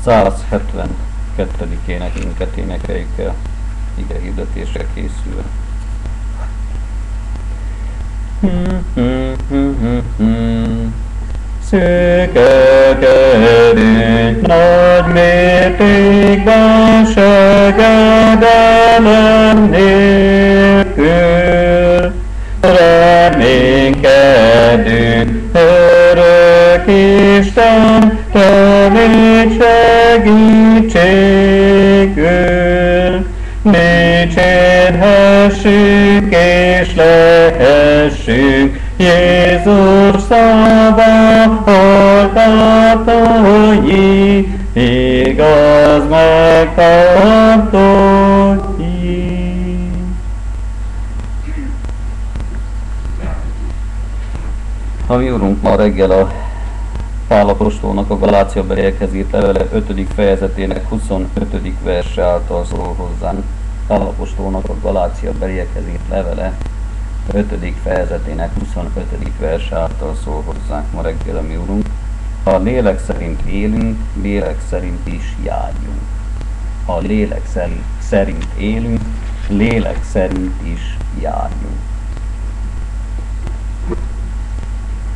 172. éneket énekeljük el, ige hirdetésre készül. Szűköködünk nagy mértékben segedelem nélkül, reménykedünk örök Isten, te légy segítségül, dicsérhessünk és lehessünk Jézus szolgáltatói, igaz megtartói. A mi Urunk ma reggel a Pál apostolnak a Galáciabeliekhez írt levele 5. fejezetének 25. verse által szól hozzánk. Pál apostolnak a Galáciabeliekhez írt levele 5. fejezetének 25. verse által szól hozzánk ma reggel a mi Urunk. Ha a lélek szerint élünk, lélek szerint is járjunk. Ha a lélek szerint élünk, lélek szerint is járjunk.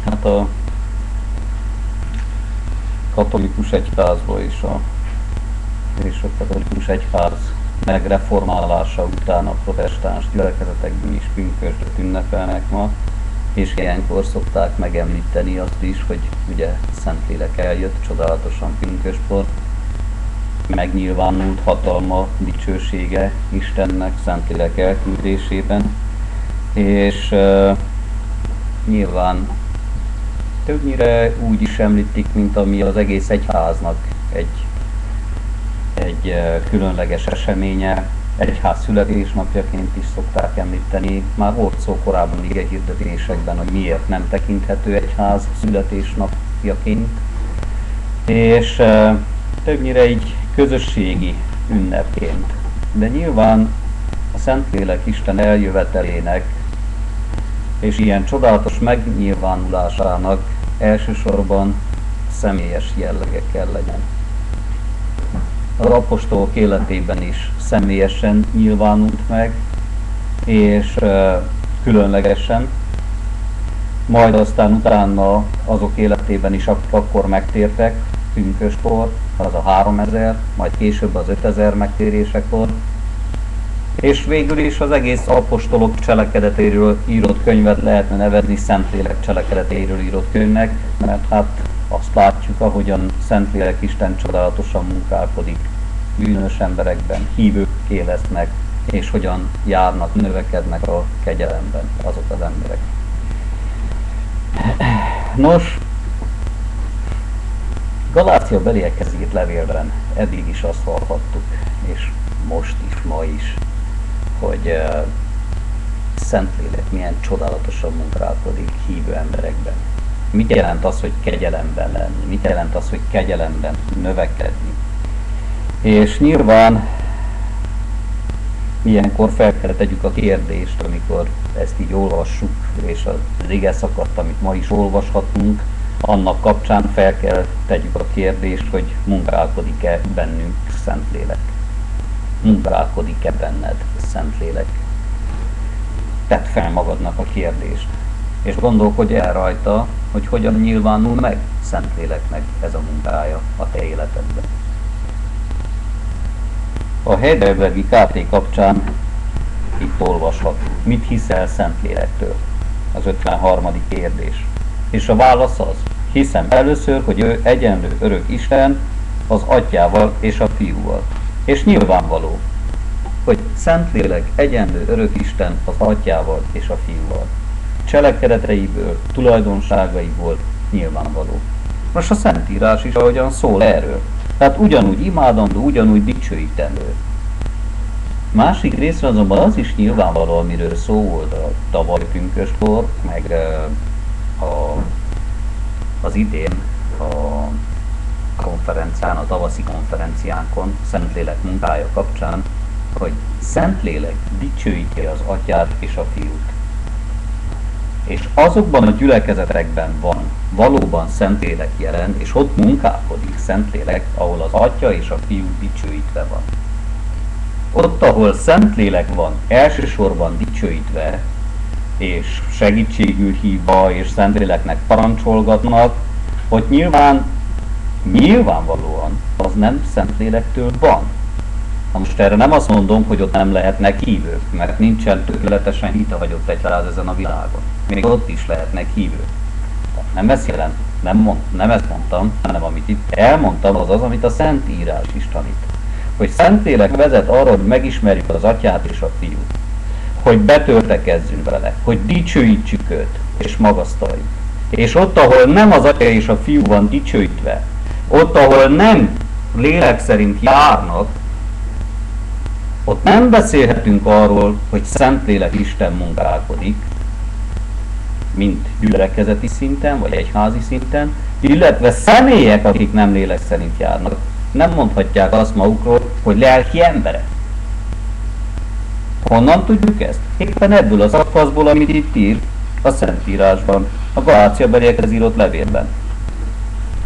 Hát a katolikus egyházba és a katolikus egyház megreformálása után a protestáns gyülekezetekben is pünkösdöt ünnepelnek ma, és ilyenkor szokták megemlíteni azt is, hogy ugye Szentlélek eljött csodálatosan pünköskor, megnyilvánult hatalma, dicsősége Istennek Szentlélek elküldésében, és nyilván többnyire úgy is említik, mint ami az egész egyháznak egy különleges eseménye, egyház születésnapjaként is szokták említeni. Már volt szó korábban ige hirdetésekben, hogy miért nem tekinthető egyház születésnapjaként, és többnyire így közösségi ünnepként. De nyilván a Szentlélek Isten eljövetelének és ilyen csodálatos megnyilvánulásának elsősorban személyes jellege kell legyen. Az apostolok életében is személyesen nyilvánult meg, és különlegesen, majd aztán utána azok életében is akkor megtértek, pünköskor, az a 3000, majd később az 5000 megtérésekor, és végül is az egész apostolok cselekedetéről írott könyvet lehetne nevezni Szentlélek cselekedetéről írott könyvnek, mert hát azt látjuk, ahogyan Szentlélek Isten csodálatosan munkálkodik bűnös emberekben, hívőkké lesznek, és hogyan járnak, növekednek a kegyelemben azok az emberek. Nos, Galáciabeliekhez írt levélben eddig is azt hallhattuk, és most is, ma is, hogy Szentlélek milyen csodálatosan munkálkodik hívő emberekben. Mit jelent az, hogy kegyelemben lenni? Mit jelent az, hogy kegyelemben növekedni? És nyilván ilyenkor fel kell tegyük a kérdést, amikor ezt így olvassuk, és az ige szakadt, amit ma is olvashatunk, annak kapcsán fel kell tegyük a kérdést, hogy munkálkodik-e bennünk Szentlélek? Munkálkodik-e benned Szentlélek? Tedd fel magadnak a kérdést, és gondolkodj el rajta, hogy hogyan nyilvánul meg Szentléleknek ez a munkája a te életedben. A Heidelbergi KT kapcsán itt olvashatjuk, mit hiszel Szentlélektől? Az 53. kérdés. És a válasz az, hiszem először, hogy ő egyenlő örök Isten az Atyával és a Fiúval. És nyilvánvaló, hogy Szentlélek egyenlő örök Isten az Atyával és a Fiúval. Cselekedeteiből, tulajdonságaiból nyilvánvaló. Most a Szentírás is ahogyan szól erről. Tehát ugyanúgy imádandó, ugyanúgy dicsőítendő. Másik részre azonban az is nyilvánvaló, amiről szó volt a tavaly pünköskor, meg az idén a konferencián, a tavaszi konferenciánkon, Szentlélek munkája kapcsán, hogy Szentlélek dicsőíti az Atyát és a Fiút. és azokban a gyülekezetekben van valóban Szentlélek jelen, és ott munkálkodik Szentlélek, ahol az Atya és a Fiú dicsőítve van. Ott, ahol Szentlélek van, elsősorban dicsőítve, és segítségül hívva, és Szentléleknek parancsolgatnak, ott nyilvánvalóan az nem Szentlélektől van. Na most erre nem azt mondom, hogy ott nem lehetnek hívők, mert nincsen tökéletesen hitehagyott egyház ezen a világon. Még ott is lehetnek hívők. Nem ezt jelent, nem ezt mondtam, hanem amit itt elmondtam, az az, amit a Szentírás is tanít. Hogy Szentlélek vezet arra, hogy megismerjük az Atyát és a Fiút. Hogy betöltekezzünk vele, hogy dicsőítsük őt, és magasztaljuk. És ott, ahol nem az Atya és a Fiú van dicsőítve, ott, ahol nem lélek szerint járnak, ott nem beszélhetünk arról, hogy Szentlélek Isten munkálkodik, mint gyülekezeti szinten, vagy egyházi szinten, illetve személyek, akik nem lélek szerint járnak, nem mondhatják azt magukról, hogy lelki emberek. Honnan tudjuk ezt? Éppen ebből az szakaszból, amit itt ír a Szentírásban, a Galáciabeliekhez írott levélben.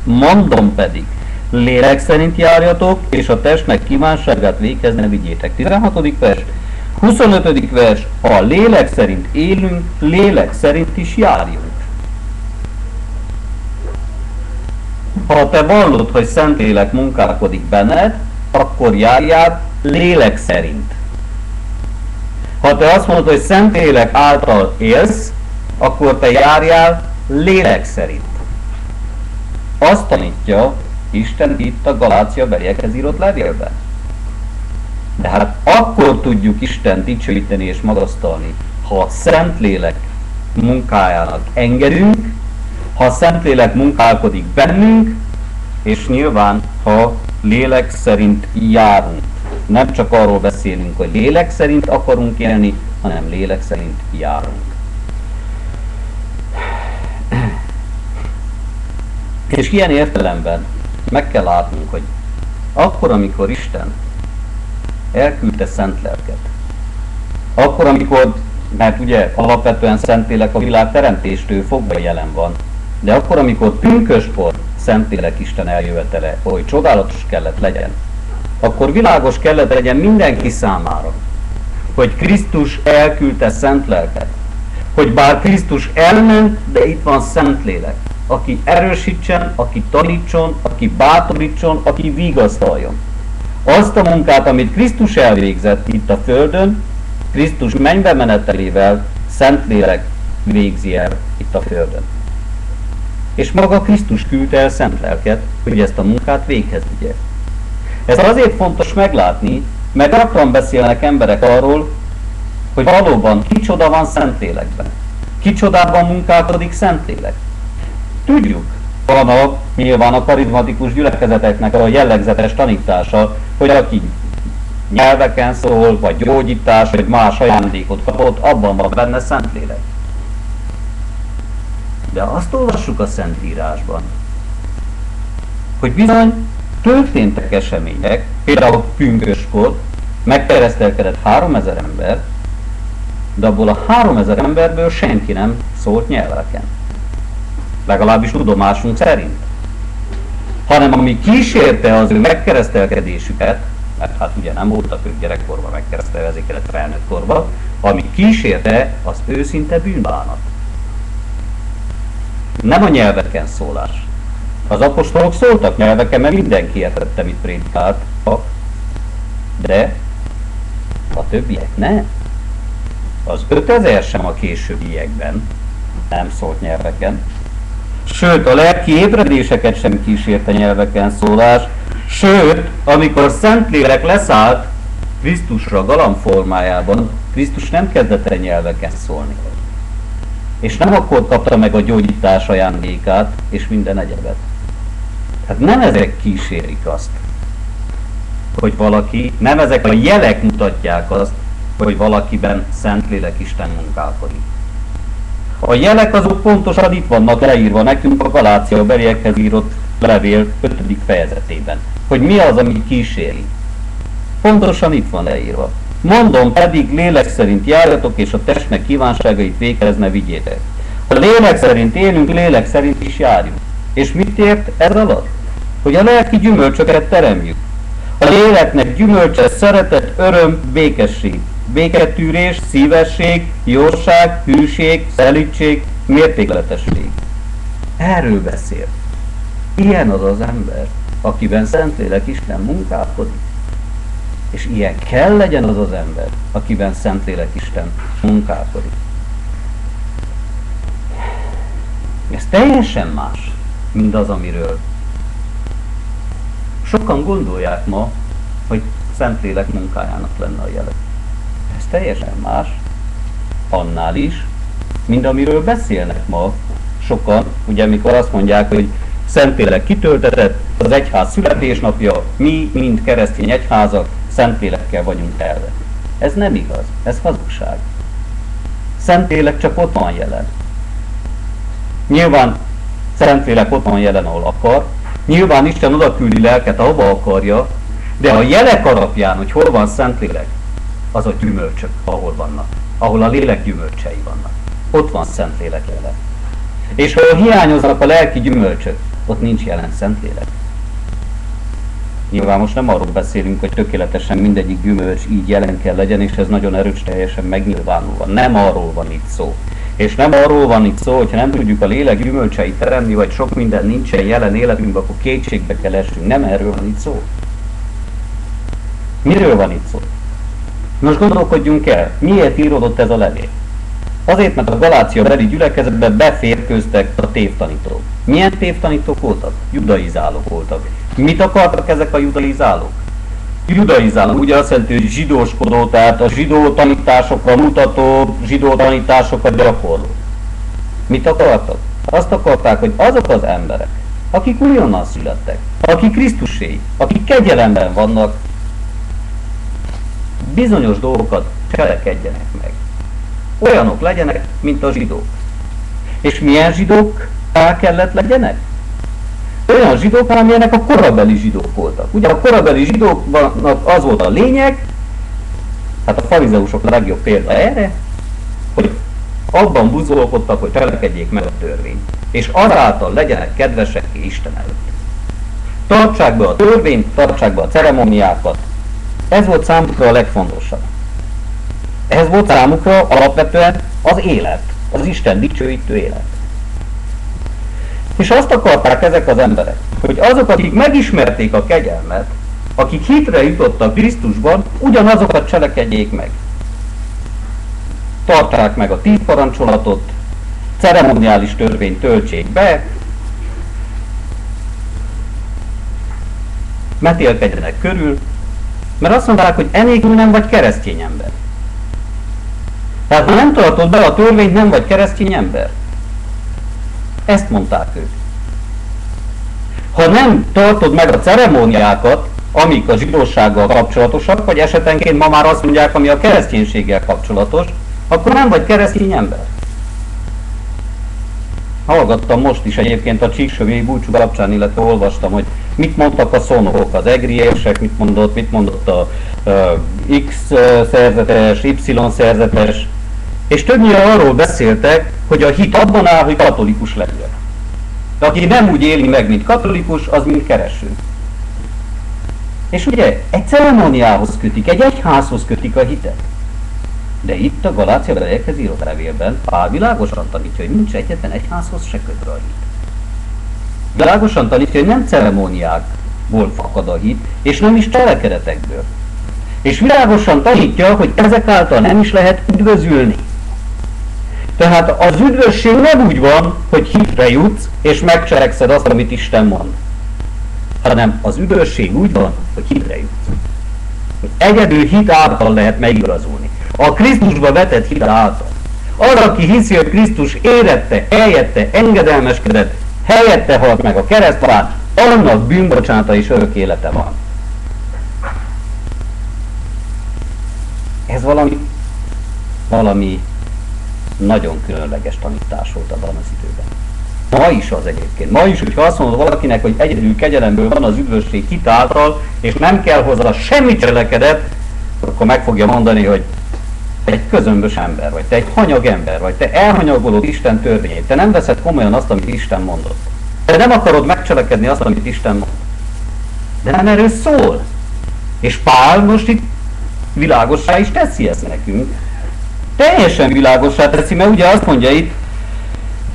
Mondom pedig, lélek szerint járjatok, és a testnek kívánságát véghez ne vigyétek. 16. vers. 25. vers. Ha lélek szerint élünk, lélek szerint is járjunk. Ha te vallod, hogy Szentlélek munkálkodik benned, akkor járjál lélek szerint. Ha te azt mondod, hogy Szentlélek által élsz, akkor te járjál lélek szerint. Azt tanítja Isten itt a Galáciabeliekhez írott levélben. De hát akkor tudjuk Isten dicsőíteni és magasztalni, ha a Szentlélek munkájának engedünk, ha a Szentlélek munkálkodik bennünk, és nyilván, ha lélek szerint járunk. Nem csak arról beszélünk, hogy lélek szerint akarunk élni, hanem lélek szerint járunk. És ilyen értelemben meg kell látnunk, hogy akkor, amikor Isten elküldte Szent Lelket, akkor, amikor, mert ugye alapvetően Szentlélek a világ teremtéstől fogva jelen van, de akkor, amikor pünköskor Szentlélek Isten eljövetele, hogy csodálatos kellett legyen, akkor világos kellett legyen mindenki számára, hogy Krisztus elküldte Szent Lelket, hogy bár Krisztus elment, de itt van Szentlélek, aki erősítsen, aki tanítson, aki bátorítson, aki vigasztaljon. Azt a munkát, amit Krisztus elvégzett itt a földön, Krisztus mennybe menetelével Szentlélek végzi el itt a földön. És maga Krisztus küldte el Szent Lelket, hogy ezt a munkát véghez vigye. Ez azért fontos meglátni, mert gyakran beszélnek emberek arról, hogy valóban kicsoda van Szentlélekben. Kicsodában munkálkodik Szentlélek. Tudjuk, van nyilván a karizmatikus gyülekezeteknek a jellegzetes tanítása, hogy aki nyelveken szól, vagy gyógyítás, vagy más ajándékot kapott, abban van benne Szentlélek. De azt olvassuk a Szentírásban, hogy bizony történtek események, például pünköskor megkeresztelkedett 3000 ember, de abból a 3000 emberből senki nem szólt nyelveken. Legalábbis tudomásunk szerint. Hanem ami kísérte az ő megkeresztelkedésüket, mert hát ugye nem voltak ők gyerekkorban megkeresztelve, ezért kellett felnőtt korban, ami kísérte, az őszinte bűnbánat. Nem a nyelveken szólás. Az apostolok szóltak nyelveken, mert mindenki értette, mit prédikált, de a többiek nem. Az 5000 sem a későbbiekben nem szólt nyelveken. Sőt, a lelki ébredéseket sem kísérte nyelveken szólás. Sőt, amikor Szentlélek leszállt Krisztusra galambformájában, Krisztus nem kezdett el nyelveken szólni. És nem akkor kapta meg a gyógyítás ajándékát, és minden egyebet. Hát nem ezek kísérik azt, hogy valaki, nem ezek a jelek mutatják azt, hogy valakiben Szentlélek Isten munkálkodik. A jelek azok pontosan itt vannak leírva nekünk a Galáciabeliekhez írott levél 5. fejezetében. Hogy mi az, ami kíséri. Pontosan itt van leírva. Mondom pedig, lélek szerint járjatok, és a testnek kívánságait véghez ne vigyétek. Ha lélek szerint élünk, lélek szerint is járjunk. És mit ért ez alatt? Hogy a lelki gyümölcsöket teremjük. A léleknek gyümölcse szeretet, öröm, békesség, béketűrés, szívesség, jóság, hűség, szelídség, mértékletesség. Erről beszél. Ilyen az az ember, akiben Szentlélek Isten munkálkodik. És ilyen kell legyen az az ember, akiben Szentlélek Isten munkálkodik. Ez teljesen más, mint az, amiről sokan gondolják ma, hogy Szentlélek munkájának lenne a jele. Ez teljesen más, annál is, mint amiről beszélnek ma sokan, ugye amikor azt mondják, hogy Szentlélek kitöltetett, az egyház születésnapja, mi, mint keresztény egyházak, Szentlélekkel vagyunk telve. Ez nem igaz, ez hazugság. Szentlélek csak ott van jelen. Nyilván Szentlélek ott van jelen, ahol akar, nyilván Isten oda küldi lelket, ahova akarja, de a jelek alapján, hogy hol van Szentlélek, az a gyümölcsök, ahol vannak, ahol a lélek gyümölcsei vannak. Ott van Szentlélek jelen. És ha hiányoznak a lelki gyümölcsök, ott nincs jelen Szentlélek. Nyilván most nem arról beszélünk, hogy tökéletesen mindegyik gyümölcs így jelen kell legyen, és ez nagyon erőteljesen megnyilvánulva. Nem arról van itt szó. És nem arról van itt szó, hogyha nem tudjuk a lélek gyümölcseit teremni, vagy sok minden nincsen jelen életünkben, akkor kétségbe kell esnünk. Nem erről van itt szó. Miről van itt szó? Most gondolkodjunk el, miért íródott ez a levél? Azért, mert a Galácia beli gyülekezetbe beférkőztek a tévtanítók. Milyen tévtanítók voltak? Judaizálók voltak. Mit akartak ezek a judaizálók? Judaizáló ugye azt jelenti, hogy zsidóskodó, tehát a zsidó tanításokra mutató, zsidó tanításokat gyakorló. Mit akartak? Azt akarták, hogy azok az emberek, akik újonnan születtek, akik Krisztuséi, akik kegyelemben vannak, bizonyos dolgokat cselekedjenek meg. Olyanok legyenek, mint a zsidók. És milyen zsidók kellett legyenek? Olyan zsidók, amilyenek a korabeli zsidók voltak. Ugye a korabeli zsidóknak az volt a lényeg, hát a farizeusok a legjobb példa erre, hogy abban buzgolkodtak, hogy cselekedjék meg a törvényt. És azáltal legyenek kedvesek Isten előtt. Tartsák be a törvényt, tartsák be a ceremóniákat. Ez volt számukra a legfontosabb. Ez volt számukra alapvetően az élet, az Isten dicsőítő élet. És azt akarták ezek az emberek, hogy azok, akik megismerték a kegyelmet, akik hitre jutottak Krisztusban, ugyanazokat cselekedjék meg. Tartsák meg a 10 parancsolatot, ceremoniális törvényt töltsék be, metélkedjenek körül, mert azt mondták, hogy enélkül nem vagy keresztény ember. Tehát ha nem tartod be a törvényt, nem vagy keresztény ember. Ezt mondták ők. Ha nem tartod meg a ceremóniákat, amik a zsidósággal kapcsolatosak, vagy esetenként ma már azt mondják, ami a kereszténységgel kapcsolatos, akkor nem vagy keresztény ember. Hallgattam most is egyébként a Csíksövéi búcsú kapcsán, illetve olvastam, hogy mit mondtak a szónokok, az egriések, mit mondott a X szerzetes, Y szerzetes, és többnyire arról beszéltek, hogy a hit abban áll, hogy katolikus legyek. De aki nem úgy éli meg, mint katolikus, az mint kereső. És ugye egy ceremóniához kötik, egy egyházhoz kötik a hitet. De itt a Galácia beliekhez írott levélben Pál világosan tanítja, hogy nincs egyetlen egyházhoz se kötve a hit. Világosan tanítja, hogy nem ceremóniákból fakad a hit, és nem is cselekedetekből. És világosan tanítja, hogy ezek által nem is lehet üdvözülni. Tehát az üdvösség nem úgy van, hogy hitre jutsz, és megcselekszed azt, amit Isten mond. Hanem az üdvösség úgy van, hogy hitre jutsz. Hogy egyedül hit által lehet megigazulni. A Krisztusba vetett hit által. Az, aki hiszi, hogy Krisztus érette, eljette, engedelmeskedett, helyette halt meg a keresztfán, annak bűnbocsánata és örök élete van. Ez valami nagyon különleges tanítás volt abban az időben. Ma is az egyébként. Ma is, hogyha azt mondod valakinek, hogy egyedül kegyelemből van az üdvösség hit által, és nem kell hozzá semmi cselekedet, akkor meg fogja mondani, hogy egy közömbös ember vagy, te egy hanyag ember vagy, te elhanyagolod Isten törvényét, te nem veszed komolyan azt, amit Isten mondott. Te nem akarod megcselekedni azt, amit Isten mondott. De nem erről szól. És Pál most itt világossá is teszi ezt nekünk. Teljesen világossá teszi, mert ugye azt mondja itt,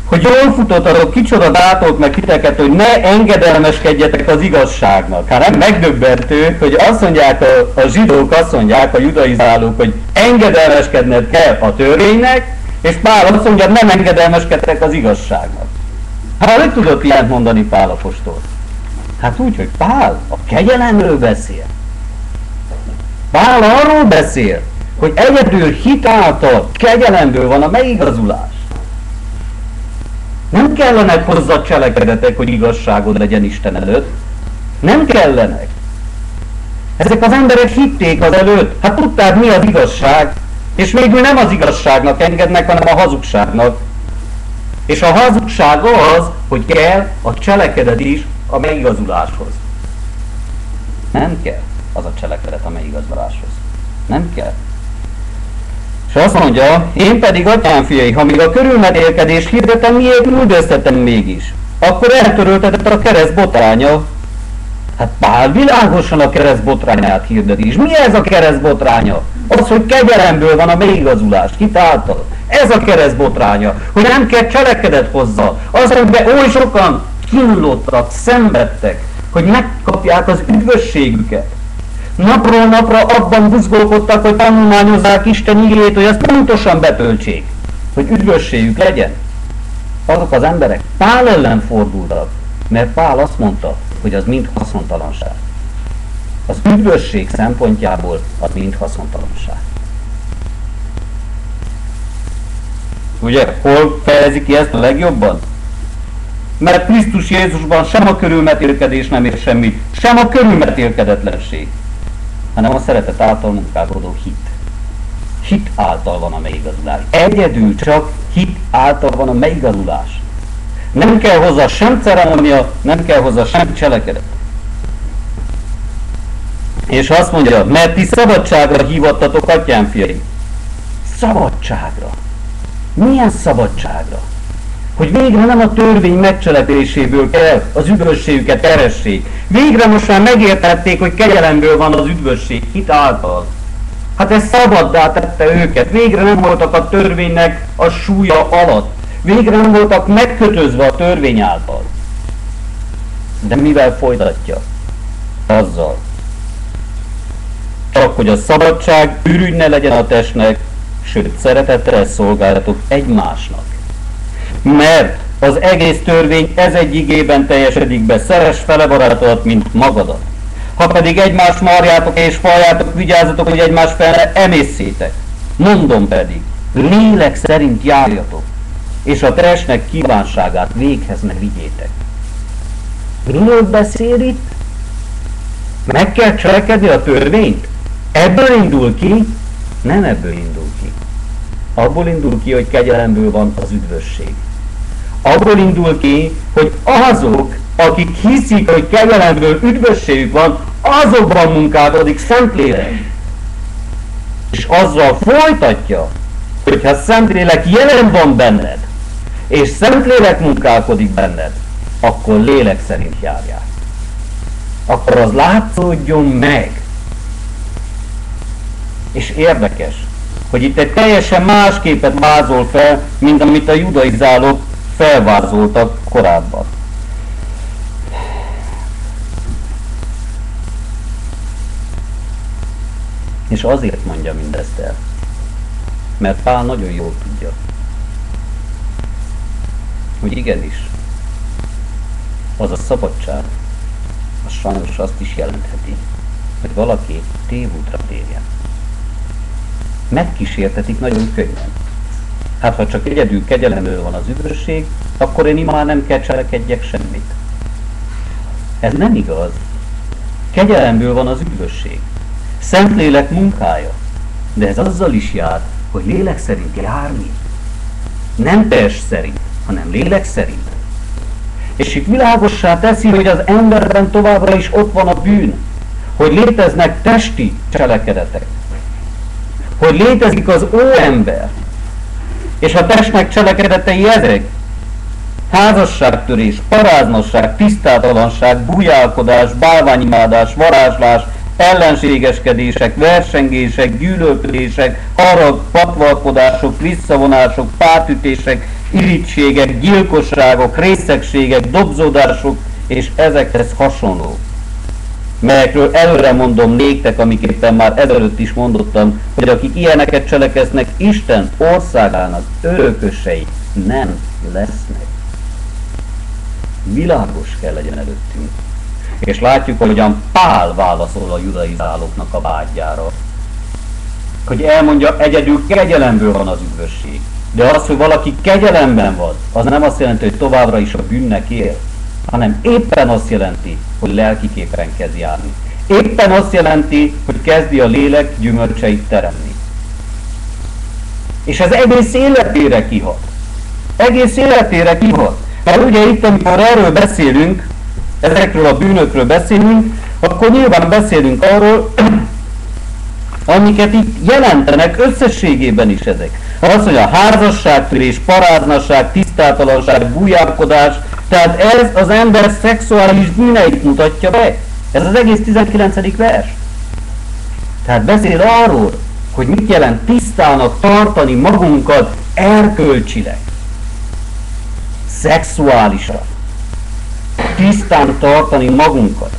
hogy jól futottatok, kicsoda bátolt meg titeket, hogy ne engedelmeskedjetek az igazságnak. Hát nem megdöbbentő, hogy azt mondják a zsidók, azt mondják a judaizálók, hogy engedelmeskedned kell a törvénynek, és Pál azt mondja, nem engedelmeskedtek az igazságnak. Hát hogy tudott ilyet mondani Pál apostol? Hát úgy, hogy Pál a kegyelemről beszél. Pál arról beszél, hogy egyedül hit által, kegyelemből van a megigazulás. Nem kellenek hozzá cselekedetek, hogy igazságod legyen Isten előtt. Nem kellenek. Ezek az emberek hitték az előtt. Hát tudták, mi az igazság. És végül nem az igazságnak engednek, hanem a hazugságnak. És a hazugság az, hogy kell a cselekedet is a megigazuláshoz. Nem kell az a cselekedet a megigazuláshoz. Nem kell. És azt mondja, én pedig, atyám fiai, ha még a körülmetélkedést hirdetem, miért üldöztetem mégis? Akkor eltöröltetett a kereszt botránya. Hát Pál világosan a kereszt botrányát hirdeti is. Mi ez a kereszt botránya? Az, hogy kegyelemből van a megigazulás, hit által. Ez a kereszt botránya, hogy nem kell cselekedet hozzá. Az, hogy oly sokan kínlottak, szenvedtek, hogy megkapják az üdvösségüket. Napról napra abban buzgolkodtak, hogy tanulmányozzák Isten igéjét, hogy ezt pontosan betöltsék, hogy üdvösségük legyen. Azok az emberek Pál ellen fordultak, mert Pál azt mondta, hogy az mind haszontalanság. Az üdvösség szempontjából az mind haszontalanság. Ugye, hol fejezi ki ezt a legjobban? Mert Krisztus Jézusban sem a körülmetélkedés nem ér semmit, sem a körülmetélkedetlenség, hanem a szeretet által munkálkodó hit. Hit által van a megigazulás. Egyedül csak hit által van a megigazulás. Nem kell hozzá sem ceremónia, nem kell hozzá sem cselekedet. És azt mondja, mert ti szabadságra hívattatok, atyám fiai. Szabadságra. Milyen szabadságra? Hogy végre nem a törvény megcselekvéséből kell az üdvösségüket keressék. Végre most már megértették, hogy kegyelemből van az üdvösség, hit által. Hát ez szabaddá tette őket. Végre nem voltak a törvénynek a súlya alatt. Végre nem voltak megkötözve a törvény által. De mivel folytatja? Azzal. Csak hogy a szabadság ürügy ne legyen a testnek, sőt szeretettel szolgáljatok egymásnak. Mert az egész törvény ez egy igében teljesedik be, szeress fele barátodat, mint magadat. Ha pedig egymást marjátok és faljátok, vigyázzatok, hogy egymás fel emészszétek. Mondom pedig, lélek szerint járjatok, és a testnek kívánságát véghez ne vigyétek. Miről beszél itt? Meg kell cselekedni a törvényt? Ebből indul ki? Nem ebből indul ki. Abból indul ki, hogy kegyelemből van az üdvösség. Abból indul ki, hogy azok, akik hiszik, hogy kegyelemből üdvösségük van, azokban munkálkodik Szentlélek. És azzal folytatja, hogyha Szentlélek jelen van benned, és Szentlélek munkálkodik benned, akkor lélek szerint járjál. Akkor az látszódjon meg. És érdekes, hogy itt egy teljesen más képet vázol fel, mint amit a judaizálók felvázoltak korábban. És azért mondja mindezt el, mert Pál nagyon jól tudja, hogy igenis, az a szabadság, az sajnos azt is jelentheti, hogy valaki tévútra térjen. Megkísértetik nagyon könnyen. Hát ha csak egyedül kegyelemből van az üdvösség, akkor én már nem kell cselekedjek semmit. Ez nem igaz. Kegyelemből van az üdvösség. Szentlélek munkája. De ez azzal is jár, hogy lélek szerint járni. Nem test szerint, hanem lélek szerint. És itt világossá teszi, hogy az emberben továbbra is ott van a bűn. Hogy léteznek testi cselekedetek. hogy létezik az óember, és a testnek cselekedetei ezek: házasságtörés, paráznasság, tisztátalanság, bujálkodás, bálványimádás, varázslás, ellenségeskedések, versengések, gyűlölködések, harag, patvalkodások, visszavonások, pártütések, irítségek, gyilkosságok, részegségek, dobzódások és ezekhez hasonló, melyekről előre mondom néktek, amiképpen már ezelőtt is mondottam, hogy akik ilyeneket cselekeznek, Isten országának örökösei nem lesznek. Világos kell legyen előttünk. És látjuk, hogyan Pál válaszol a judaizálóknak a vágyjára. Hogy elmondja, egyedül kegyelemből van az üdvösség. De az, hogy valaki kegyelemben van, az nem azt jelenti, hogy továbbra is a bűnnek él, hanem éppen azt jelenti, hogy lelkiképpen kezd járni. Éppen azt jelenti, hogy kezdi a lélek gyümölcseit teremni. És ez egész életére kihat. Egész életére kihat. Mert ugye itt, amikor erről beszélünk, ezekről a bűnökről beszélünk, akkor nyilván beszélünk arról, amiket itt jelentenek összességében is ezek. Az, hogy a házasságtörés, paráznasság, tisztátalanság, bujálkodás, tehát ez az ember szexuális bűneit mutatja be. Ez az egész 19. vers. Tehát beszél arról, hogy mit jelent tisztának tartani magunkat erkölcsileg, szexuálisan. Tisztán tartani magunkat.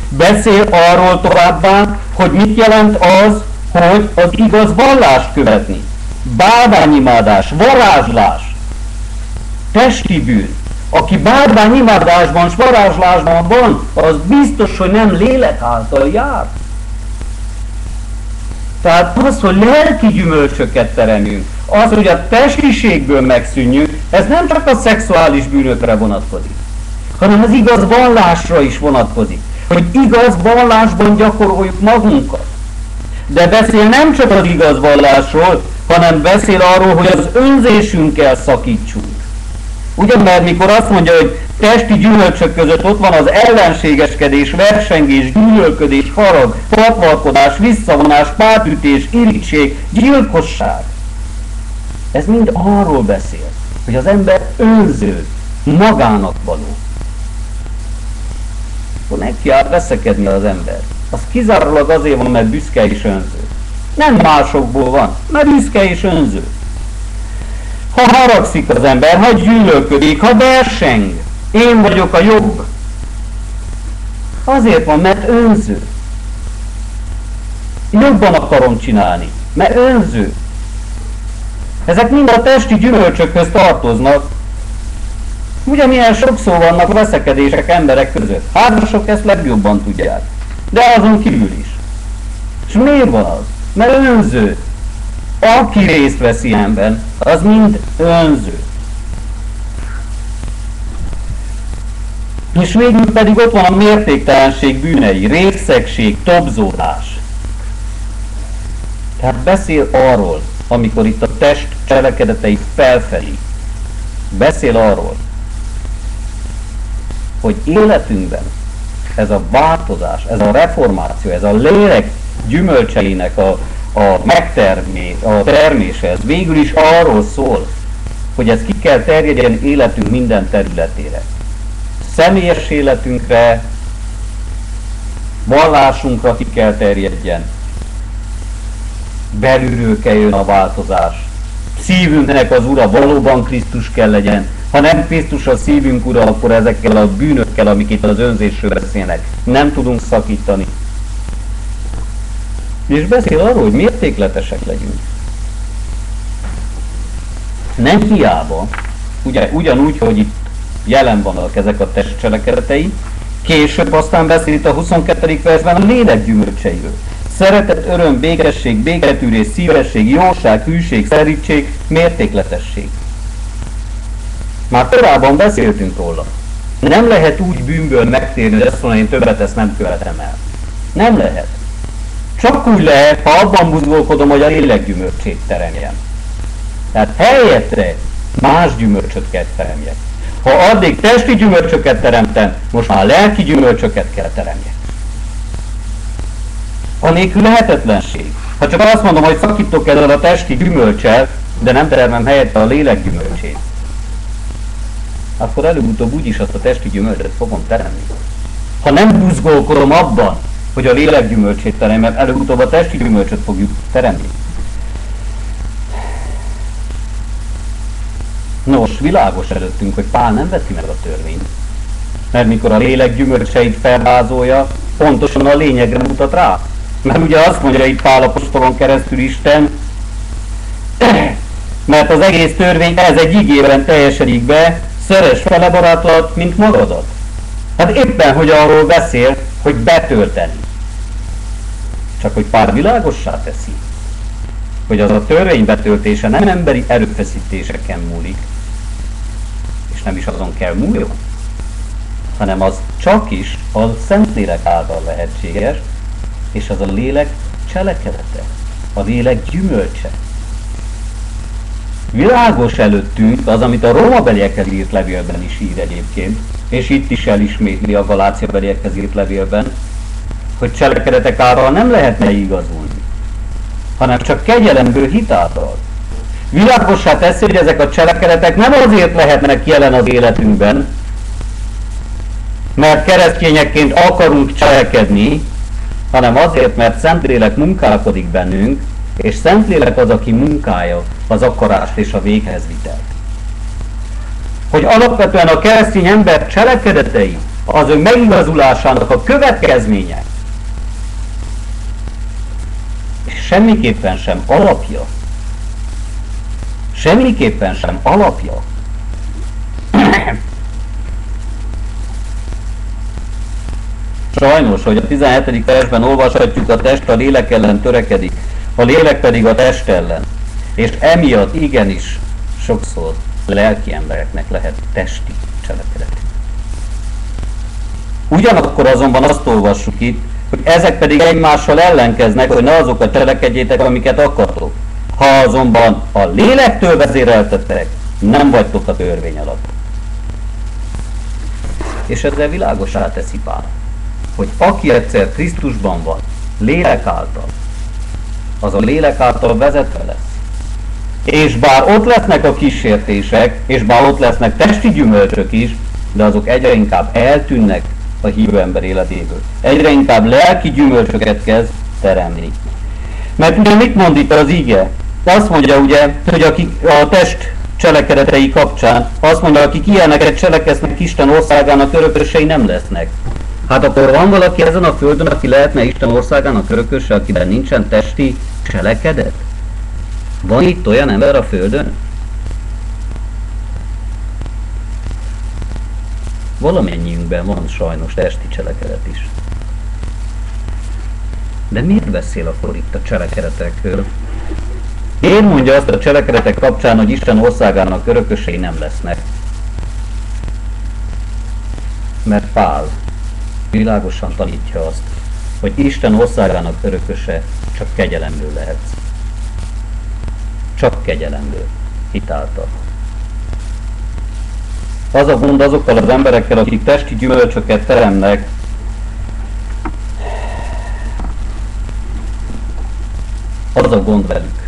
Beszél arról továbbá, hogy mit jelent az, hogy az igaz vallást követni. Bálványimádás, varázslás, testi bűn. Aki bálványimádásban és varázslásban van, az biztos, hogy nem lélek által jár. Tehát az, hogy lelki gyümölcsöket teremjünk, az, hogy a testiségből megszűnjünk, ez nem csak a szexuális bűnökre vonatkozik, hanem az igaz vallásra is vonatkozik. Hogy igaz vallásban gyakoroljuk magunkat. De beszél nem csak az igaz vallásról, hanem beszél arról, hogy az önzésünkkel szakítsunk. Ugyan, mert mikor azt mondja, hogy testi gyümölcsök között ott van az ellenségeskedés, versengés, gyűlölködés, harag, patvalkodás, visszavonás, pártütés, irítség, gyilkosság. Ez mind arról beszél, hogy az ember önző, magának való. Akkor neki áll veszekedni az ember. Az kizárólag azért van, mert büszke és önző. Nem másokból van, mert büszke és önző. Ha haragszik az ember, ha gyűlölködik, ha verseng, én vagyok a jobb. Azért van, mert önző. Jobban akarom csinálni, mert önző. Ezek mind a testi gyümölcsökhöz tartoznak. Ugyanilyen sokszor vannak veszekedések emberek között. Házasok ezt legjobban tudják. De azon kívül is. És miért van az? Mert önző. Aki részt vesz ilyenben, az mind önző. És végül pedig ott van a mértéktelenség bűnei, részegség, tobzódás. Tehát beszél arról, amikor itt a test cselekedetei felfelé, beszél arról, hogy életünkben ez a változás, ez a reformáció, ez a lélek gyümölcseinek a termése, ez végül is arról szól, hogy ez ki kell terjedjen életünk minden területére. Személyes életünkre, vallásunkra ki kell terjedjen. Belülről kell jön a változás. Szívünknek az ura valóban Krisztus kell legyen. Ha nem Krisztus a szívünk ura, akkor ezekkel a bűnökkel, amik itt az önzésről beszélnek, nem tudunk szakítani. És beszél arról, hogy mértékletesek legyünk. Nem hiába, ugyanúgy, hogy itt jelen vannak ezek a test cselekedetei, később aztán beszél itt a 22. versben a lélek gyümölcseiről. Szeretet, öröm, békesség, béketűrés, szívesség, jóság, hűség, szerítség, mértékletesség. Már korábban beszéltünk róla. Nem lehet úgy bűnből megtérni, hogy ezt mondani, én többet ezt nem követem el. Nem lehet. Csak úgy lehet, ha abban buzgolkodom, hogy a lélek gyümölcsét teremjem. Tehát helyettre más gyümölcsöt kell teremjek. Ha addig testi gyümölcsöket teremtem, most már lelki gyümölcsöket kell teremjek. Anélkül lehetetlenség. Ha csak azt mondom, hogy szakítok ezzel a testi gyümölccsel, de nem termem helyette a lélek gyümölcsét, akkor előbb-utóbb úgyis azt a testi gyümölcsöt fogom teremni. Ha nem buzgolkodom abban, hogy a lélek gyümölcsét teremem, előbb-utóbb a testi gyümölcsöt fogjuk teremni. Nos, világos előttünk, hogy Pál nem veszi meg a törvényt. Mert mikor a lélek gyümölcseit felvázolja, pontosan a lényegre mutat rá. Mert ugye azt mondja itt Pál apostolon keresztül Isten, mert az egész törvény ez egy igében teljesedik be, szeress fele barátodat, mint magadat. Hát éppen, hogy arról beszél, hogy betölteni. Csak hogy Pál világossá teszi, hogy az a törvény betöltése nem emberi erőfeszítéseken múlik, és nem is azon kell múljon, hanem az csak is a Szentlélek által lehetséges, és az a lélek cselekedete, a lélek gyümölcse. Világos előttünk az, amit a Rómabeliekhez írt levélben is ír egyébként, és itt is elismétli a Galáciabeliekhez írt levélben, hogy cselekedetek által nem lehetne igazulni, hanem csak kegyelemből hit által. Világossá teszi, hogy ezek a cselekedetek nem azért lehetnek jelen az életünkben, mert keresztényekként akarunk cselekedni, hanem azért, mert Szentlélek munkálkodik bennünk, és Szentlélek az, aki munkálja az akarást és a véghezvitelt. Hogy alapvetően a keresztény ember cselekedetei az ő megigazulásának a következménye, és semmiképpen sem alapja. Semmiképpen sem alapja. Sajnos, hogy a 17. versben olvashatjuk, a test a lélek ellen törekedik, a lélek pedig a test ellen. És emiatt igenis sokszor lelki embereknek lehet testi cselekedet. Ugyanakkor azonban azt olvassuk itt, hogy ezek pedig egymással ellenkeznek, hogy ne azokat cselekedjétek, amiket akartok. Ha azonban a lélektől vezéreltetek, nem vagytok a törvény alatt. És ezzel világossá teszi Pál, hogy aki egyszer Krisztusban van, lélek által, az a lélek által vezetve lesz. És bár ott lesznek a kísértések, és bár ott lesznek testi gyümölcsök is, de azok egyre inkább eltűnnek a hívő ember életéből. Egyre inkább lelki gyümölcsöket kezd teremni. Mert ugye mit mond itt az ige? Azt mondja ugye, hogy akik a test cselekedetei kapcsán, azt mondja, akik ilyeneket cselekeznek, Isten országának örökösei nem lesznek. Hát akkor van valaki ezen a földön, aki lehetne Isten országának örököse, akiben nincsen testi cselekedet? Van itt olyan ember a földön? Valamennyiünkben van sajnos testi cselekedet is. De miért beszél akkor itt a cselekedetekről? Miért mondja azt a cselekedetek kapcsán, hogy Isten országának örökösei nem lesznek? Mert Pál világosan tanítja azt, hogy Isten országának örököse csak kegyelemből lehetsz. Csak kegyelemből, hitáltal. Az a gond azokkal az emberekkel, akik testi gyümölcsöket teremnek, az a gond velük,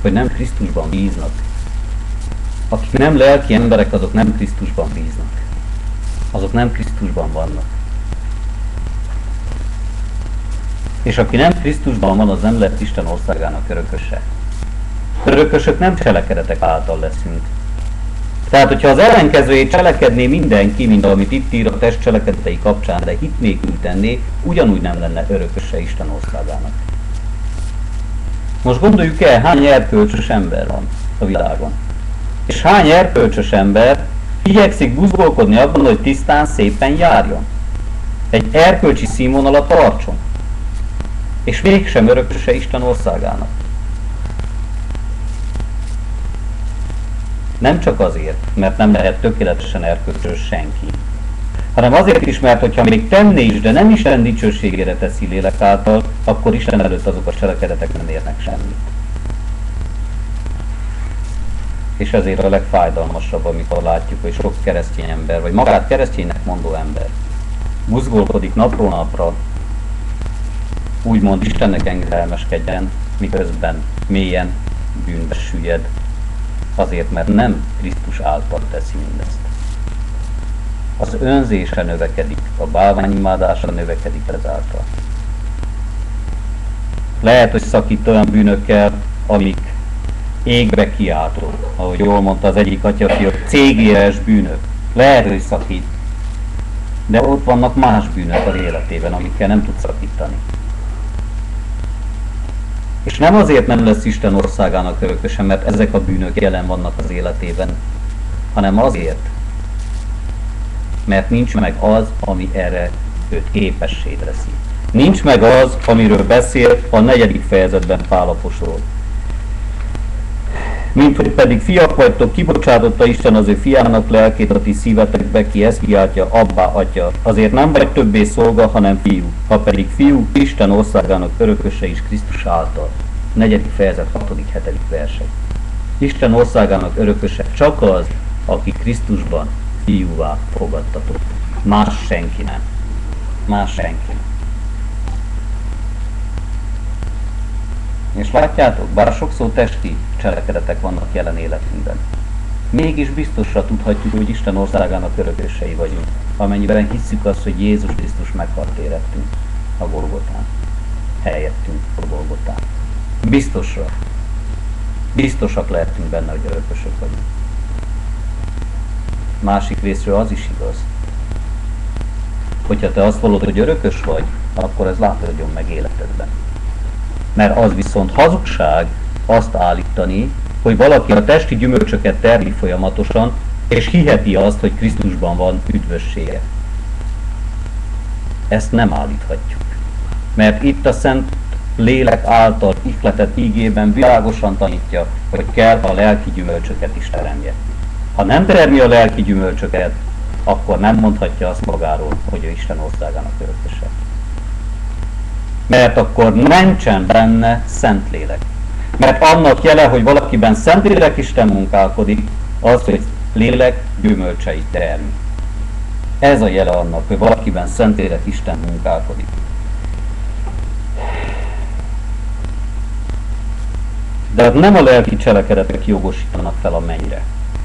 hogy nem Krisztusban bíznak. Akik nem lelki emberek, azok nem Krisztusban bíznak. Azok nem Krisztusban vannak. És aki nem Krisztusban van, az nem lett Isten országának örököse. Örökösök nem cselekedetek által leszünk. Tehát, hogyha az ellenkezőjét cselekedné mindenki, mint amit itt ír a test cselekedetei kapcsán, de hit nélkül tenné, ugyanúgy nem lenne örököse Isten országának. Most gondoljuk el, hány erkölcsös ember van a világon. És hány erkölcsös ember igyekszik buzgolkodni abban, hogy tisztán, szépen járjon. Egy erkölcsi színvonalat tartson. És mégsem örököse Isten országának. Nem csak azért, mert nem lehet tökéletesen erkölcsös senki, hanem azért is, mert hogyha még tenné is, de nem Isten dicsőségére teszi lélek által, akkor Isten előtt azok a cselekedetek nem érnek semmit. És ezért a legfájdalmasabb, amikor látjuk, hogy sok keresztény ember, vagy magát kereszténynek mondó ember buzgolkodik napról napra, úgymond Istennek engedelmeskedjen, miközben mélyen bűnbe süllyed, azért, mert nem Krisztus által teszi mindezt. Az önzése növekedik, a bálványimádása növekedik ezáltal. Lehet, hogy szakít olyan bűnökkel, amik égbe kiáltó, ahogy jól mondta az egyik atya, hogy cégéres bűnök. Lehet, hogy szakít, de ott vannak más bűnök az életében, amikkel nem tud szakítani. És nem azért nem lesz Isten országának örököse, mert ezek a bűnök jelen vannak az életében, hanem azért, mert nincs meg az, ami erre őt képessé teszi. Nincs meg az, amiről beszél a 4. fejezetben Pál apostol. Mint hogy pedig fiak vagytok, kibocsátotta Isten az ő fiának lelkét a ti szívetekbe, ki ezt kiáltja, abbá, atya. Azért nem vagy többé szolga, hanem fiú. Ha pedig fiú, Isten országának örököse is Krisztus által. 4. fejezet 6.-7. versek. Isten országának örököse csak az, aki Krisztusban fiúvá fogadtatott. Más senki nem. Más senki nem. És látjátok, bár sokszor testi cselekedetek vannak jelen életünkben, mégis biztosra tudhatjuk, hogy Isten országának örökösei vagyunk, amennyiben hisszük azt, hogy Jézus Krisztus meghalt érettünk a Golgotán. Helyettünk a Golgotán. Biztosra. Biztosak lehetünk benne, hogy örökösök vagyunk. Másik részről az is igaz. Hogyha te azt vallod, hogy örökös vagy, akkor ez látszódjon meg életedben. Mert az viszont hazugság azt állítani, hogy valaki a testi gyümölcsöket terli folyamatosan, és hiheti azt, hogy Krisztusban van üdvössége. Ezt nem állíthatjuk. Mert itt a Szent Lélek által ihletett ígében világosan tanítja, hogy kell a lelki gyümölcsöket is teremje. Ha nem termi a lelki gyümölcsöket, akkor nem mondhatja azt magáról, hogy ő Isten országának örököse. Mert akkor nincsen benne Szentlélek. Mert annak jele, hogy valakiben Szentlélek Isten munkálkodik, az, hogy lélek gyümölcseit termi. Ez a jele annak, hogy valakiben Szentlélek Isten munkálkodik. De nem a lelki cselekedetek jogosítanak fel a mennyre.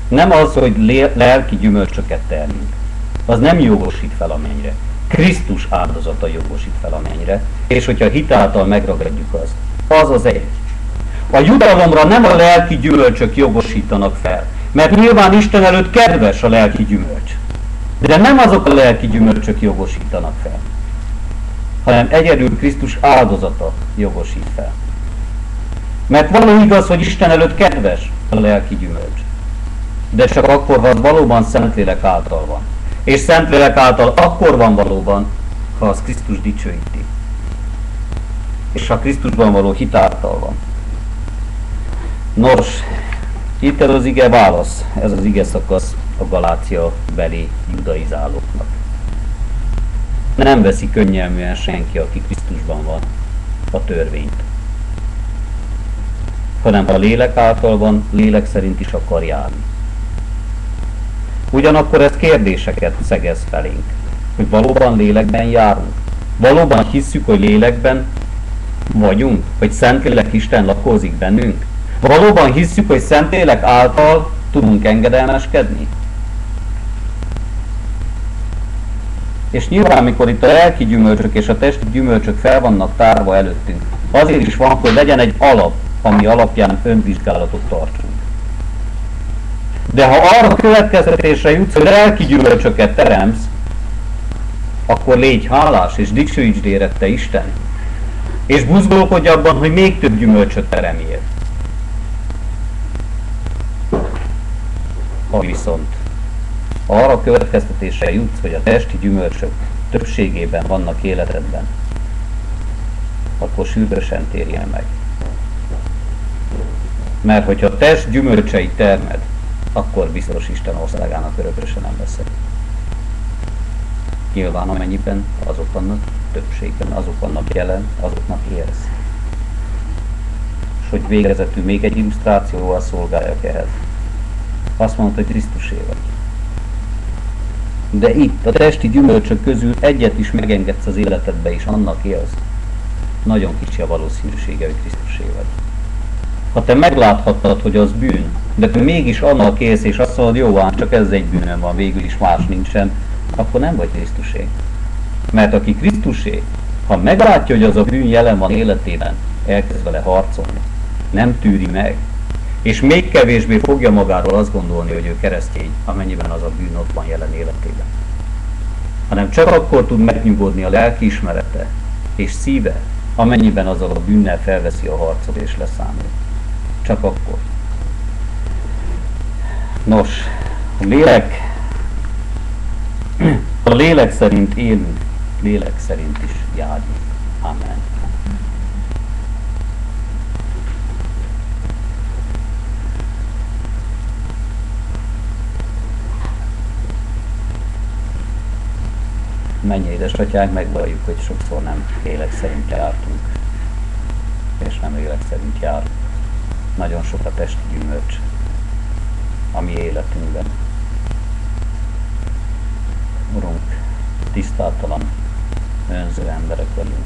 Nem az, hogy lelki gyümölcsöket termünk. Az nem jogosít fel a mennyre. Krisztus áldozata jogosít fel a mennyre, és hogyha hitáltal megragadjuk azt, az az egy. A jutalomra nem a lelki gyümölcsök jogosítanak fel, mert nyilván Isten előtt kedves a lelki gyümölcs. De nem azok a lelki gyümölcsök jogosítanak fel, hanem egyedül Krisztus áldozata jogosít fel. Mert való igaz, hogy Isten előtt kedves a lelki gyümölcs, de csak akkor, ha az valóban Szentlélek által van. És Szentlélek által akkor van valóban, ha az Krisztus dicsőíti. És ha Krisztusban való hit által van. Nos, itt ez az ige válasz, ez az ige szakasz a Galácia beli judaizálóknak. Nem veszi könnyelműen senki, aki Krisztusban van, a törvényt. Hanem ha lélek által van, lélek szerint is akar járni. Ugyanakkor ez kérdéseket szegez felénk, hogy valóban lélekben járunk. Valóban hisszük, hogy lélekben vagyunk, hogy Szentlélek Isten lakózik bennünk. Valóban hisszük, hogy Szentlélek által tudunk engedelmeskedni. És nyilván, amikor itt a lelki gyümölcsök és a testi gyümölcsök fel vannak tárva előttünk, azért is van, hogy legyen egy alap, ami alapján önvizsgálatot tartsunk. De ha arra következtetésre jutsz, hogy lelki gyümölcsöket teremsz, akkor légy hálás, és dicsőítsd érette Isten. És buzgolkodj abban, hogy még több gyümölcsöt teremjél. Ha viszont arra következtetésre jutsz, hogy a testi gyümölcsök többségében vannak életedben, akkor sürgősen térjél meg. Mert hogyha a test gyümölcseit termed, akkor biztos Isten országának örököse nem leszel. Nyilván amennyiben azok vannak többségben, azok vannak jelen, azoknak érsz. És hogy végezetül még egy illusztrációval szolgáljak ehhez. Azt mondta, hogy Krisztusé vagy. De itt, a testi gyümölcsök közül egyet is megengedsz az életedbe, és annak élsz. nagyon kicsi a valószínűsége, hogy Krisztusé vagy. Ha te megláthattad, hogy az bűn, de te mégis annak élsz, és azt mondod, jó, csak ez egy bűnöm van, végül is más nincsen, akkor nem vagy Krisztusé. Mert aki Krisztusé, ha meglátja, hogy az a bűn jelen van életében, elkezd vele harcolni, nem tűri meg, és még kevésbé fogja magáról azt gondolni, hogy ő keresztény, amennyiben az a bűn ott van jelen életében. Hanem csak akkor tud megnyugodni a lelkiismerete és szíve, amennyiben azzal a bűnnel felveszi a harcot és leszámol. Csak akkor. Nos, a lélek szerint élünk, lélek szerint is járjunk. Amen. Menj, édesatyánk, megvalljuk, hogy sokszor nem lélek szerint jártunk, és nem lélek szerint jár. Nagyon sok a testi gyümölcs a mi életünkben. Urunk, tisztátalan, önző emberek vagyunk,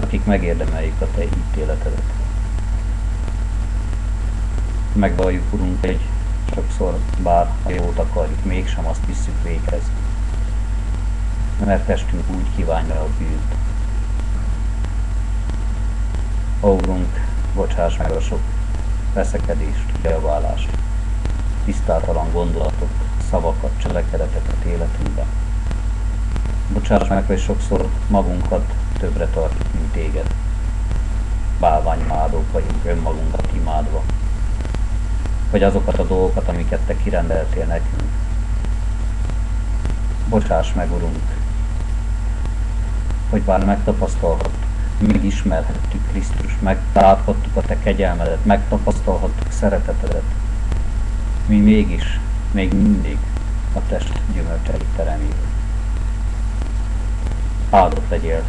akik megérdemeljük a Te ítéletedet. Megvalljuk, Urunk, hogy sokszor, bár a jót akarjuk, mégsem azt visszük véghez, mert testünk úgy kívánja a bűnt. Ó, Urunk, bocsáss meg a sok veszekedést, kiabálást, tisztátalan gondolatot, szavakat, cselekedeteket életünkben. Bocsáss meg, hogy sokszor magunkat többre tartjuk, mint Téged. Bálványimádók vagyunk, önmagunkat imádva. Vagy azokat a dolgokat, amiket Te kirendeltél nekünk. Bocsáss meg, Urunk, hogy bár megtapasztalhattuk, megismerhettük Krisztust, megláthattuk a Te kegyelmedet, megtapasztalhattuk szeretetedet, mi mégis, még mindig a test gyümölcseit teremjük. Áldott legyél,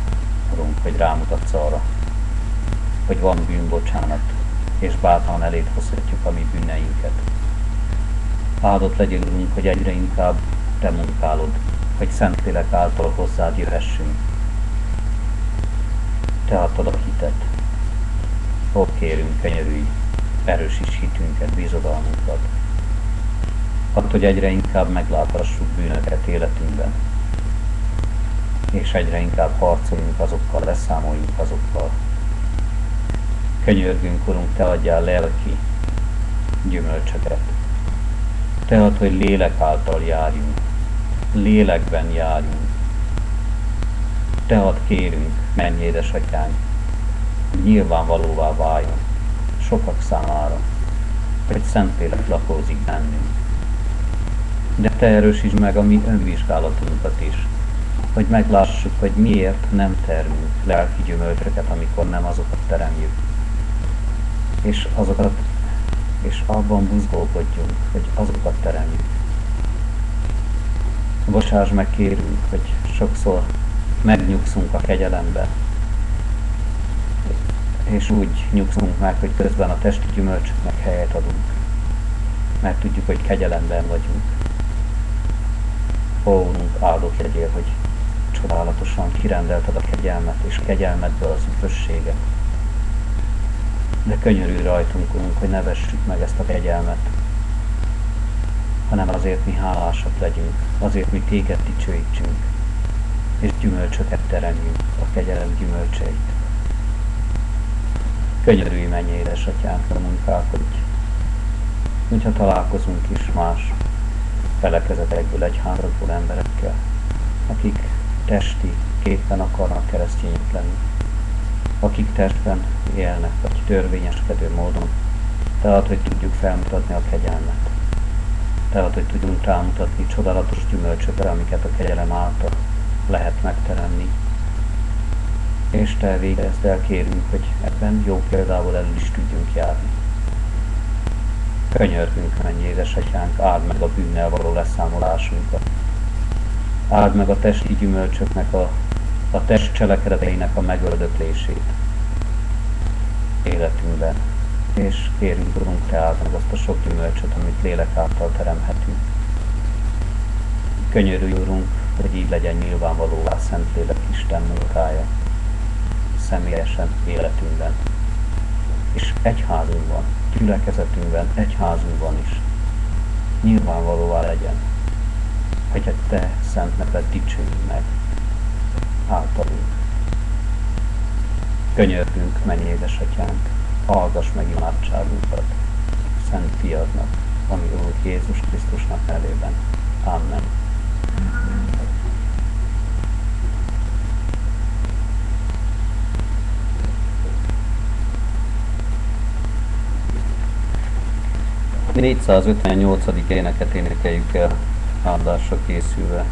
Urunk, hogy rámutatsz arra, hogy van bűnbocsánat, és bátran eléd hozhatjuk a mi bűneinket. Áldott legyél, Urunk, hogy egyre inkább Te munkálod, hogy Szentlélek által hozzád jöhessünk. Te adtad a hitet. Ó, kérünk, könyörülj, erősíts hitünket, bizodalmunkat. Add, hogy egyre inkább megláthassuk bűnöket életünkben, és egyre inkább harcoljunk azokkal, leszámoljunk azokkal. Könyörgünk, Urunk, Te adjál lelki gyümölcsöket. Te add, hogy lélek által járjunk, lélekben járjunk. Te add, kérünk, menj, édesatyánk, nyilvánvalóvá váljon sokak számára, hogy Szentlélek lakózik bennünk. De Te erősítsd meg a mi önvizsgálatunkat is, hogy meglássuk, hogy miért nem termünk lelki gyümölcsöket, amikor nem azokat teremjük. És abban buzgolkodjunk, hogy azokat teremjük. Bocsáss meg, kérünk, hogy sokszor megnyugszunk a kegyelembe, és úgy nyugszunk meg, hogy közben a testi gyümölcsöknek helyet adunk, mert tudjuk, hogy kegyelemben vagyunk. Ó, Urunk, áldott legyél, hogy csodálatosan kirendelted a kegyelmet, és kegyelmedből az üdvösséget. De könyörülj rajtunk, Urunk, hogy ne vessük meg ezt a kegyelmet, hanem azért mi hálásak legyünk, azért mi Téged dicsőítsünk, és gyümölcsöket teremjünk, a kegyelem gyümölcseit. Könyörülj, menj, édesatyánkra, munkálkodj, hogyha találkozunk is más felekezetekből, egyházakból emberekkel, akik testi képpen akarnak keresztények lenni, akik testben élnek, vagy törvényeskedő módon. Te add, hogy tudjuk felmutatni a kegyelmet. Te add, hogy tudjunk rámutatni csodálatos gyümölcsökre, amiket a kegyelem által lehet megteremni. És Te végezd el, kérünk, hogy ebben jó példával elől is tudjunk járni. Könyörgünk, menj, édesatyánk, áld meg a bűnnel való leszámolásunkat. Áld meg a testi gyümölcsöknek, a test cselekedeteinek a megöldöklését életünkben. És kérünk, Urunk, Te áld meg azt a sok gyümölcsöt, amit lélek által teremhetünk. Könyörülj, Urunk, hogy így legyen nyilvánvalóvá Szentlélek Isten munkája. személyesen életünkben. És egyházunkban, gyülekezetünkben, egyházunkban is nyilvánvalóvá legyen, hogy a te szent neved dicsőjön meg általunk. Könyörgünk, menj édesatyánk, hallgass meg imádságunkat Szent Fiadnak, ami Úr Jézus Krisztusnak nevében. Amen. A 458. éneket énekeljük el áldásra készülve.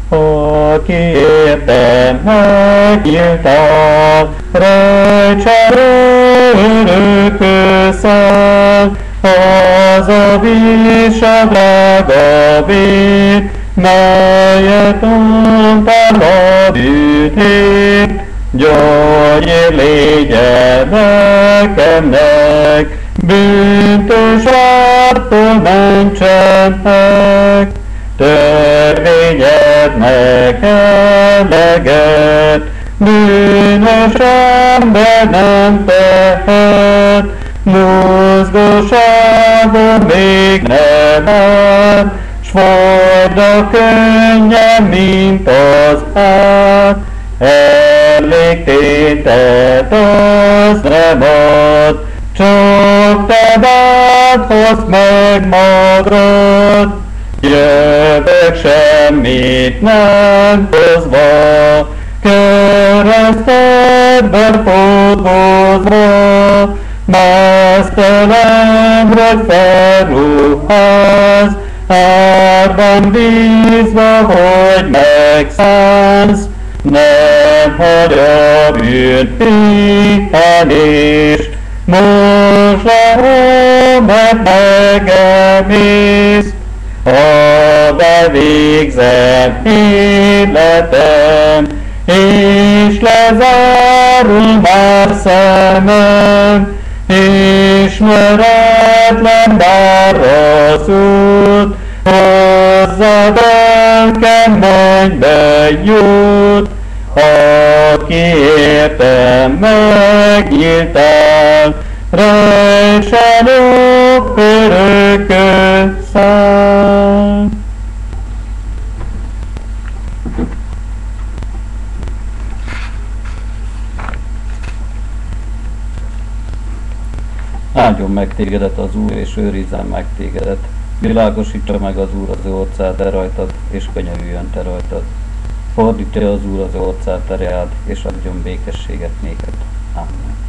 Aki érte megnyíltál, rejtsen örökösszel, az a viselvága vét, melyet ontál a bűnét, gyógyér légyen nekemnek, bűntös ártól mentsenek. Törvényednek eleget, bűnös ember nem tehet, mozgóságon még nem áll, s forda könnyen, mint az át. Elég tétet az nem ad, csak te hozd meg magad. Jövök semmit nem hozva, keresztedben fogozva, meztelen, hogy felruház, árban bízva, hogy megszánsz, nem hagy a bűn pihenést, most lehol, mert megemész. Ha bevégzem életem, és lezárul már szemem, ismeretlen bár az út, hozzád elkem mennybe jut. Aki értem megnyíltál, rejtsen örökösszel. Áldjon meg tégedet az Úr, és őrizzen meg tégedet. Világosítsa meg az Úr az ő orcát te rajtad, és könyörüljön te rajtad. Fordítja az Úr az ő orcát te reád, és adjon békességet néked. Amen.